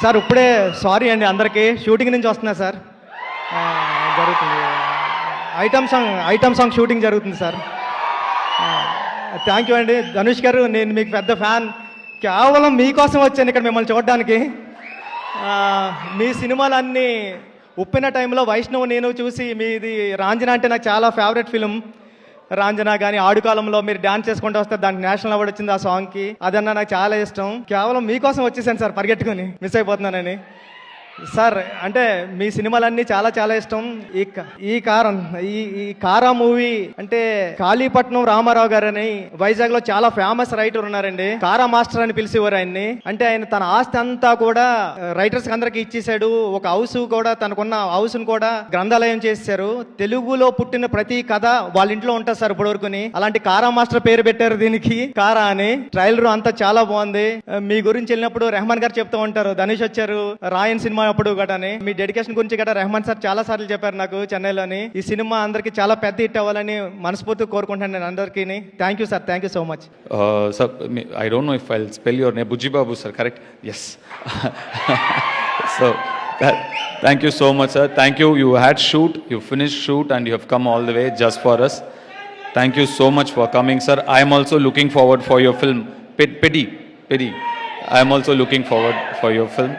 Sir ఇప్పుడే sorry అండి అందరికీ, షూటింగ్ నుంచి వస్తున్నా సార్. జరుగుతుంది ఐటమ్ సాంగ్ షూటింగ్ జరుగుతుంది సార్. థ్యాంక్ యూ అండి ధనుష్ గారు, నేను మీకు పెద్ద ఫ్యాన్. కేవలం మీకోసం వచ్చాను ఇక్కడ మిమ్మల్ని చూడడానికి. మీ సినిమాలన్నీ ఉప్పిన టైంలో వైష్ణవ్ నేను చూసి మీది రాంజన అంటే నాకు చాలా ఫేవరెట్ ఫిలిం. రాంజన కానీ ఆడుకాలంలో మీరు డాన్స్ చేసుకుంటూ వస్తే దానికి నేషనల్ అవార్డు వచ్చింది ఆ సాంగ్కి. అదన్నా నాకు చాలా ఇష్టం. కేవలం మీకోసం వచ్చేసాను సార్, పరిగెట్టుకుని మిస్ అయిపోతున్నానని. సార్ అంటే మీ సినిమాలన్నీ చాలా చాలా ఇష్టం. ఈ కారా మూవీ అంటే కాళీపట్నం రామారావు గారు అని వైజాగ్ లో చాలా ఫేమస్ రైటర్ ఉన్నారండి. కారా మాస్టర్ అని పిలిచేవారు ఆయన్ని. అంటే ఆయన తన ఆస్తి అంతా కూడా రైటర్స్ అందరికి ఇచ్చేసాడు. ఒక హౌస్ కూడా, తనకున్న హౌస్ ను కూడా గ్రంథాలయం చేశారు. తెలుగులో పుట్టిన ప్రతి కథ వాళ్ళ ఇంట్లో ఉంటుంది సార్ ఇప్పటి వరకుని. అలాంటి కారా మాస్టర్ పేరు పెట్టారు దీనికి, కారా అని. ట్రైలర్ అంతా చాలా బాగుంది. మీ గురించి వెళ్ళినప్పుడు రెహమాన్ గారు చెప్తూ ఉంటారు, ధనుష్ వచ్చారు రాయన్ సినిమా అప్పుడు గటని. మీ డెడికేషన్ గురించి గట రెహమాన్ సార్ చాలా సార్లు చెప్పారు నాకు చెన్నైలోని. ఈ సినిమా అందరికి చాలా పెద్ద హిట్ అవ్వాలని మనస్ఫూర్తిగా కోరుకుంటాను నేను అందరికీ. Thank you sir, thank you so much. Sir, I don't know if I'll spell your name. Bujji Babu sir, correct? Yes. So thank you so much sir. Thank you. You had shoot, you finished shoot and you have come all the way just for us. Thank you so much for coming sir. I am also looking forward for your film Pedi. I am also looking forward for your film.